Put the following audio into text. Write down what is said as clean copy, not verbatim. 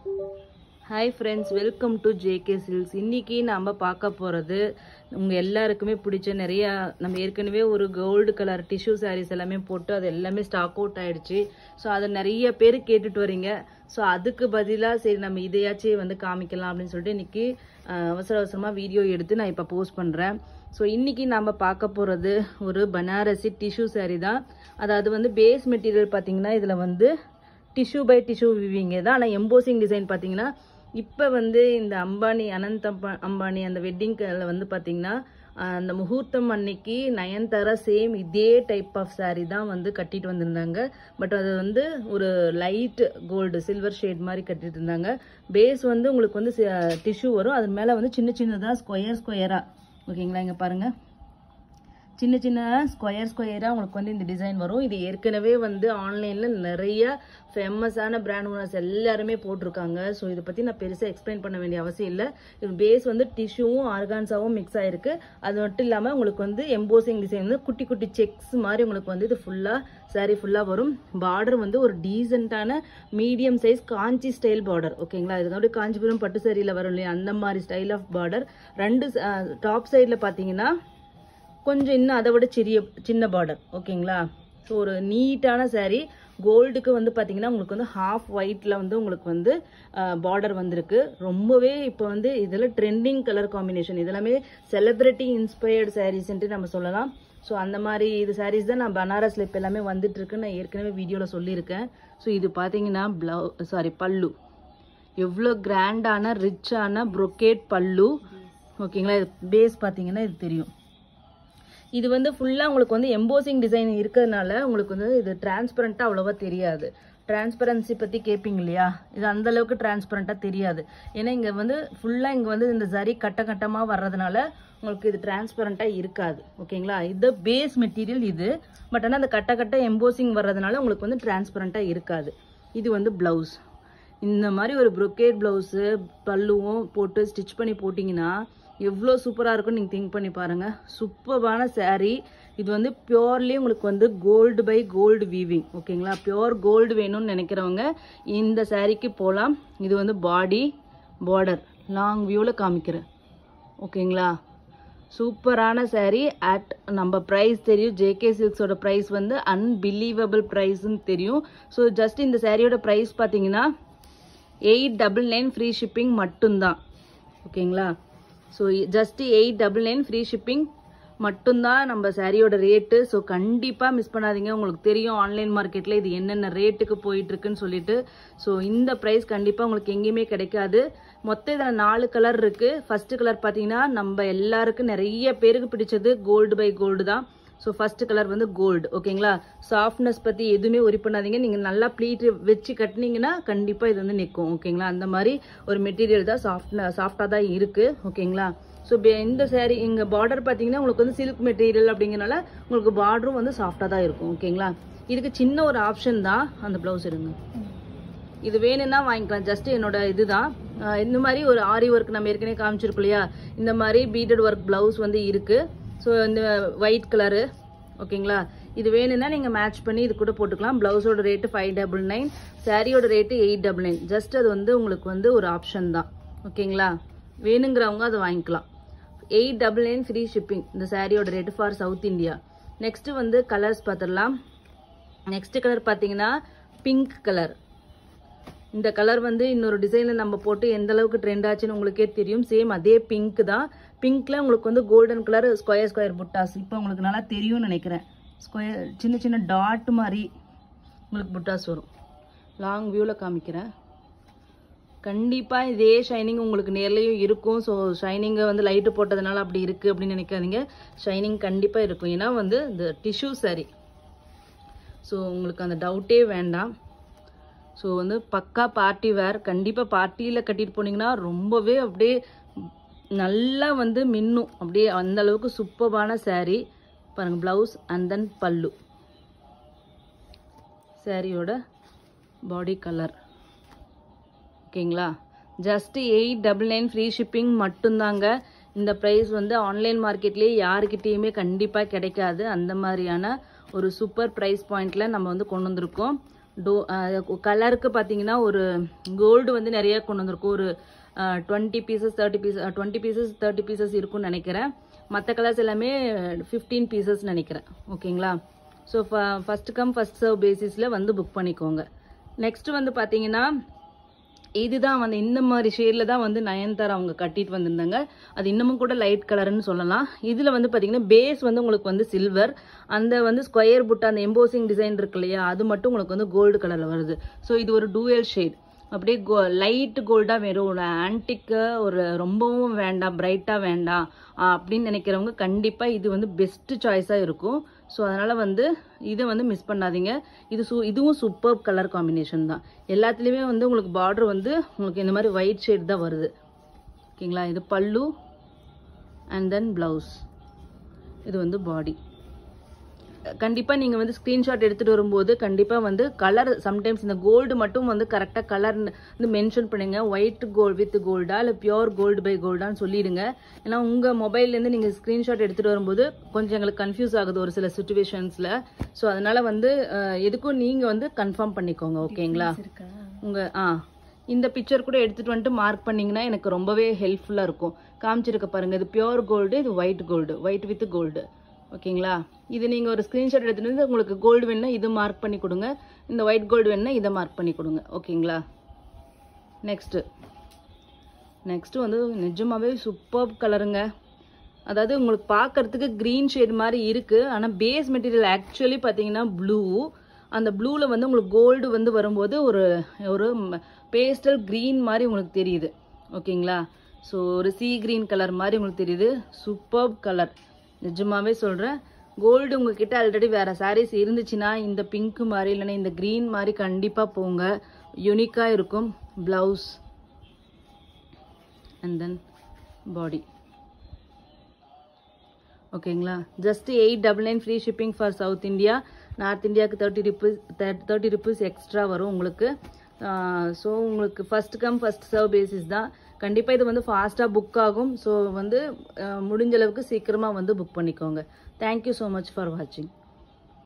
Hi friends, welcome to JK Silks. இன்னைக்கு நாம பார்க்க போறது உங்க எல்லாருக்குமே பிடிச்ச நிறைய நம்ம ஏற்கனவே ஒரு கோல்ட் கலர் டிஷ்யூ சாரீஸ் எல்லாமே போட்டு அது எல்லாமே ஸ்டாக் அவுட் ஆயிடுச்சு. சோ அத நிறைய பேர் கேட்டுட்டு வரீங்க. சோ அதுக்கு பதிலா சரி நம்ம இதையாச்சே வந்து காமிக்கலாம் அப்படினு சொல்லிட்டு இன்னைக்கு அவசரமா வீடியோ எடுத்து நான் இப்ப போஸ்ட் பண்றேன். சோ இன்னைக்கு நாம பார்க்க போறது ஒரு பனாரசி டிஷ்யூ சாரி தான். அதாவது வந்து பேஸ் மெட்டீரியல் பாத்தீங்கன்னா இதுல வந்து டிஷ்யூ பை டிஷ்யூ வீவிங் தான். ஆனா எம்போசிங் டிசைன் பாத்தீங்கன்னா இப்ப வந்து இந்த அம்பானி அனந்த் அம்பானி அந்த வெட்டிங்ல வந்து பாத்தீங்கன்னா அந்த முகூர்த்தம் அன்னைக்கு நயன்தாரா சேம் இதே டைப் ஆஃப் சாரி தான் வந்து கட்டிட்டு வந்திருந்தாங்க. பட் அது வந்து ஒரு லைட் கோல்டு சில்வர் ஷேட் மாதிரி கட்டிட்டு இருந்தாங்க. பேஸ் வந்து உங்களுக்கு வந்து டிஷ்யூ வரும். அது மேல வந்து சின்ன சின்னதா ஸ்கொயரா ஓகேங்களா. இங்க பாருங்க, சின்ன சின்ன ஸ்கொயரா உங்களுக்கு வந்து இந்த டிசைன் வரும். இது ஏற்கனவே வந்து ஆன்லைன்ல நிறைய ஃபேமஸான பிராண்ட் ஓனர்ஸ் எல்லாருமே போட்டிருக்காங்க. ஸோ இதை பத்தி நான் பெருசா எக்ஸ்பிளைன் பண்ண வேண்டிய அவசியம் இல்லை. இது பேஸ் வந்து டிஷ்யூவும் ஆர்கான்ஸாவும் மிக்ஸ் ஆயிருக்கு. அது மட்டும் இல்லாம உங்களுக்கு வந்து எம்போசிங் டிசைன் வந்து குட்டி குட்டி செக்ஸ் மாதிரி உங்களுக்கு வந்து இது ஃபுல்லா சாரி ஃபுல்லா வரும். பார்டர் வந்து ஒரு டீசென்டான மீடியம் சைஸ் காஞ்சி ஸ்டைல் பார்டர் ஓகேங்களா. இதுக்காக காஞ்சிபுரம் பட்டு சாரியில வரும் இல்லையா அந்த மாதிரி ஸ்டைல் ஆஃப் பார்டர். ரெண்டு டாப் சைட்ல பாத்தீங்கன்னா கொஞ்சம் இன்னும் அதை விட சின்ன பார்டர் ஓகேங்களா. ஸோ ஒரு நீட்டான சாரீ. கோல்டுக்கு வந்து பாத்தீங்கன்னா உங்களுக்கு வந்து ஹாஃப் ஒயிட்ல வந்து உங்களுக்கு வந்து பார்டர் வந்திருக்கு. ரொம்பவே இப்போ வந்து இதெல்லாம் ட்ரெண்டிங் கலர் காம்பினேஷன். இதெல்லாமே செலிபிரிட்டி இன்ஸ்பயர்டு சாரீஸ்ன்ட்டு நம்ம சொல்லலாம். ஸோ அந்த மாதிரி இது சாரீஸ் தான் நான் பனாரஸ்ல இப்போ எல்லாமே வந்துட்டு இருக்குன்னு நான் ஏற்கனவே வீடியோல சொல்லியிருக்கேன். ஸோ இது பாத்தீங்கன்னா பல்லு எவ்வளோ கிராண்டான ரிச்சான ப்ரொக்கேட் பல்லு ஓகேங்களா. பேஸ் பாத்தீங்கன்னா இது தெரியும். இது வந்து ஃபுல்லா உங்களுக்கு வந்து எம்போசிங் டிசைன் இருக்கிறதுனால உங்களுக்கு வந்து இது டிரான்ஸ்பரண்டா அவ்வளவா தெரியாது. டிரான்ஸ்பரன்சி பத்தி கேட்பீங்க இல்லையா, இது அந்த அளவுக்கு டிரான்ஸ்பரண்டா தெரியாது. ஏன்னா இங்க வந்து ஃபுல்லா இங்க வந்து இந்த சரி கட்டமா வர்றதுனால உங்களுக்கு இது டிரான்ஸ்பரண்டா இருக்காது ஓகேங்களா. இது பேஸ் மெட்டீரியல் இது. பட் ஆனா அந்த கட்ட எம்போசிங் வர்றதுனால உங்களுக்கு வந்து டிரான்ஸ்பரண்டா இருக்காது. இது வந்து பிளவுஸ். இந்த மாதிரி ஒரு ப்ரொக்கேட் பிளவுஸ் பல்லுவும் போட்டு ஸ்டிச் பண்ணி போட்டீங்கன்னா எவ்வளோ சூப்பராக இருக்கும்னு நீங்கள் திங்க் பண்ணி பாருங்க. சூப்பரான சாரீ. இது வந்து பியோர்லி உங்களுக்கு வந்து கோல்டு பை கோல்டு வீவிங் ஓகேங்களா. பியோர் கோல்டு வேணும்னு நினைக்கிறவங்க இந்த சாரீக்கு போகலாம். இது வந்து பாடி பார்டர் லாங் வியூவில் காமிக்கிறேன் ஓகேங்களா. சூப்பரான சாரீ. அட் நம்ம ப்ரைஸ் தெரியும், ஜேகே சில்க்ஸோட ப்ரைஸ் வந்து அன்பிலீவபிள் ப்ரைஸ்ன்னு தெரியும். ஸோ ஜஸ்ட் இந்த சாரியோட ப்ரைஸ் பார்த்தீங்கன்னா 899 ஃப்ரீ ஷிப்பிங் மட்டும்தான் ஓகேங்களா. ஸோ ஜஸ்ட் 899 ஃப்ரீ ஷிப்பிங் மட்டும்தான் நம்ம சாரியோட ரேட்டு. ஸோ கண்டிப்பாக மிஸ் பண்ணாதீங்க. உங்களுக்கு தெரியும் ஆன்லைன் மார்க்கெட்டில் இது என்னென்ன ரேட்டுக்கு போயிட்டு இருக்குன்னு சொல்லிட்டு. ஸோ இந்த ப்ரைஸ் கண்டிப்பாக உங்களுக்கு எங்கேயுமே கிடைக்காது. மொத்தம் இதில் 4 கலர் இருக்கு. ஃபர்ஸ்ட் கலர் பார்த்தீங்கன்னா நம்ம எல்லாருக்கும் நிறைய பேருக்கு பிடிச்சது கோல்டு பை கோல்டு தான். ஸோ ஃபர்ஸ்ட் கலர் வந்து கோல்டு ஓகேங்களா. சாஃப்ட்னஸ் பற்றி எதுவுமே ஒரி பண்ணாதீங்க. நீங்கள் நல்லா ப்ளீட் வச்சு கட்டினீங்கன்னா கண்டிப்பாக இது வந்து நிற்கும் ஓகேங்களா. அந்த மாதிரி ஒரு மெட்டீரியல் தான் சாஃப்டாக தான் இருக்கு ஓகேங்களா. ஸோ இந்த சாரீ இங்கே பார்டர் பார்த்தீங்கன்னா உங்களுக்கு வந்து சில்க் மெட்டீரியல் அப்படிங்கிறனால உங்களுக்கு பார்டரும் வந்து சாஃப்டாக தான் இருக்கும் ஓகேங்களா. இதுக்கு சின்ன ஒரு ஆப்ஷன் தான் அந்த ப்ளவுஸ் இருங்க. இது வேணும்னா வாங்கிக்கலாம். ஜஸ்ட் என்னோட இதுதான். இந்த மாதிரி ஒரு ஆரி ஒர்க் நம்ம ஏற்கனவே காமிச்சிருக்கோம் இல்லையா, இந்த மாதிரி பீடட் ஒர்க் பிளவுஸ் வந்து இருக்கு. ஸோ இந்த ஒயிட் கலரு ஓகேங்களா. இது வேணும்னா நீங்கள் மேட்ச் பண்ணி இது கூட போட்டுக்கலாம். பிளவுஸோட ரேட்டு 599, சாரியோட ரேட்டு 899. ஜஸ்ட் அது வந்து உங்களுக்கு வந்து ஒரு ஆப்ஷன் தான் ஓகேங்களா. வேணுங்கிறவங்க அதை வாங்கிக்கலாம். 899 ஃப்ரீ ஷிப்பிங் இந்த சாரியோட rate for south India. Next வந்து கலர்ஸ் பார்த்துடலாம். நெக்ஸ்ட் கலர் பார்த்தீங்கன்னா பிங்க் கலர். இந்த கலர் வந்து இன்னொரு டிசைன்ல நம்ம போட்டு எந்த அளவுக்கு ட்ரெண்ட் ஆச்சுன்னு உங்களுக்கே தெரியும். சேம் அதே பிங்க் தான். பிங்க்ல உங்களுக்கு வந்து கோல்டன் கலர் ஸ்கொயர் புட்டாஸ் இப்போ உங்களுக்கு நல்லா தெரியும்னு நினைக்கிறேன். ஸ்கொயர் சின்ன சின்ன டாட் மாதிரி உங்களுக்கு புட்டாஸ் வரும். லாங் வியூவில் காமிக்கிறேன். கண்டிப்பாக இதே ஷைனிங் உங்களுக்கு நேர்லையும் இருக்கும். ஸோ ஷைனிங்கை வந்து லைட்டு போட்டதுனால அப்படி இருக்குது அப்படின்னு நினைக்காதீங்க. ஷைனிங் கண்டிப்பாக இருக்கும். ஏன்னா வந்து இந்த டிஷ்யூ சாரி. ஸோ உங்களுக்கு அந்த டவுட்டே வேண்டாம். ஸோ வந்து பக்கா பார்ட்டி வேர். கண்டிப்பாக பார்ட்டியில் கட்டிட்டு போனீங்கன்னா ரொம்பவே அப்படியே நல்லா வந்து மின்னும். அப்படியே அந்த அளவுக்கு சூப்பரான சாரீ பாருங்க. பிளவுஸ் அண்ட் தென் பல்லு. சாரியோட பாடி கலர் ஓகேங்களா. ஜஸ்ட் 899 ஃப்ரீ ஷிப்பிங் மட்டும்தாங்க. இந்த ப்ரைஸ் வந்து ஆன்லைன் மார்க்கெட்லேயே யாருக்கிட்டேயுமே கண்டிப்பாக கிடைக்காது. அந்த மாதிரியான ஒரு சூப்பர் ப்ரைஸ் பாயிண்ட்ல நம்ம வந்து கொண்டு வந்திருக்கோம். கலருக்கு பார்த்தீங்கன்னா ஒரு கோல்டு வந்து நிறைய கொண்டு வந்திருக்கும். ஒரு 20 பீசஸ் 30 பீசஸ் இருக்கும்னு நினைக்கிறேன். மற்ற கலர்ஸ் எல்லாமே 15 பீசஸ் நினைக்கிறேன். ஓகேங்களா? So first come first serve பேசிஸில் வந்து புக் பண்ணிக்கோங்க. நெக்ஸ்ட் வந்து பார்த்தீங்கன்னா இதுதான் வந்து இந்த மாதிரி ஷேடில் தான் வந்து நயன்தாரா அவங்க கட்டிட்டு வந்திருந்தாங்க. அது இன்னமும் கூட லைட் கலர்னு சொல்லலாம். இதில் வந்து பார்த்தீங்கன்னா பேஸ் வந்து உங்களுக்கு வந்து சில்வர், அந்த வந்து ஸ்கொயர் புட்டா அந்த எம்போசிங் டிசைன் இருக்கு இல்லையா, அது மட்டும் உங்களுக்கு வந்து கோல்டு கலரில் வருது. ஸோ இது ஒரு டூயல் ஷேட். அப்படியே லைட் கோல்டாக வேணும், ஒரு ஆன்டிக்கு, ஒரு ரொம்பவும் வேண்டாம், பிரைட்டாக வேண்டாம் அப்படின்னு நினைக்கிறவங்க கண்டிப்பாக இது வந்து பெஸ்ட் சாய்ஸாக இருக்கும். ஸோ அதனால் வந்து இதை வந்து மிஸ் பண்ணாதீங்க. இதுவும் சூப்பர் கலர் காம்பினேஷன் தான். எல்லாத்துலேயுமே வந்து உங்களுக்கு பார்டர் வந்து உங்களுக்கு இந்த மாதிரி ஒயிட் ஷேட் தான் வருது. ஓகேங்களா? இது பல்லு அண்ட் தென் ப்ளவுஸ், இது வந்து பாடி. கண்டிப்பாக நீங்கள் வந்து ஸ்க்ரீன்ஷாட் எடுத்துகிட்டு வரும்போது கண்டிப்பாக வந்து கலர் சம்டைம்ஸ் இந்த கோல்டு மட்டும் வந்து கரெக்டாக கலர் வந்து மென்ஷன் பண்ணுங்க. ஒயிட் கோல்டு வித் கோல்டா இல்லை பியோர் கோல்டு பை கோல்டான்னு சொல்லிடுங்க. ஏன்னா உங்கள் மொபைல்லேருந்து நீங்கள் ஸ்க்ரீன்ஷாட் எடுத்துகிட்டு வரும்போது கொஞ்சம் எங்களுக்கு கன்ஃபியூஸ் ஆகுது ஒரு சில சுச்சுவேஷன்ஸில். ஸோ அதனால் வந்து எதுக்கும் நீங்கள் வந்து கன்ஃபார்ம் பண்ணிக்கோங்க. ஓகேங்களா? இந்த பிக்சர் கூட எடுத்துகிட்டு வந்துட்டு மார்க் பண்ணிங்கன்னா எனக்கு ரொம்பவே ஹெல்ப்ஃபுல்லாக இருக்கும். காமிச்சிருக்க பாருங்கள், இது பியோர் கோல்டு, இது white gold, white with gold. ஓகேங்களா? இது நீங்கள் ஒரு ஸ்க்ரீன்ஷாட் எடுத்துகிட்டு வந்து உங்களுக்கு கோல்டு வேணுன்னா இது மார்க் பண்ணி கொடுங்க, இந்த ஒயிட் கோல்டு வேணுன்னா இதை மார்க் பண்ணி கொடுங்க. ஓகேங்களா? நெக்ஸ்ட்டு வந்து நிஜமாகவே சூப்பர் கலருங்க. அதாவது உங்களுக்கு பார்க்கறதுக்கு க்ரீன் ஷேட் மாதிரி இருக்குது, ஆனால் பேஸ் மெட்டீரியல் ஆக்சுவலி பார்த்தீங்கன்னா ப்ளூ. அந்த ப்ளூவில் வந்து உங்களுக்கு கோல்டு வந்து வரும்போது ஒரு ஒரு பேஸ்டல் க்ரீன் மாதிரி உங்களுக்கு தெரியுது. ஓகேங்களா? ஸோ ஒரு சீ க்ரீன் கலர் மாதிரி உங்களுக்கு தெரியுது. சூப்பர் கலர், நிஜமாவே சொல்கிறேன். கோல்டு உங்ககிட்ட ஆல்ரெடி வேறு சாரீஸ் இருந்துச்சுன்னா இந்த பிங்க் மாதிரி இல்லைன்னா இந்த க்ரீன் மாதிரி கண்டிப்பாக போங்க, யூனிக்காக இருக்கும். ப்ளவுஸ் அண்ட் தென் பாடி. ஓகேங்களா? Just 899 free shipping for south India. North இந்தியாவுக்கு 30 ருபீஸ் எக்ஸ்ட்ரா வரும் உங்களுக்கு. ஸோ உங்களுக்கு first come first serve basis தான். கண்டிப்பாக இது வந்து ஃபாஸ்ட்டாக புக் ஆகும். ஸோ வந்து முடிஞ்ச அளவுக்கு சீக்கிரமாக வந்து புக் பண்ணிக்கோங்க. தேங்க்யூ ஸோ மச் ஃபார் வாட்சிங்.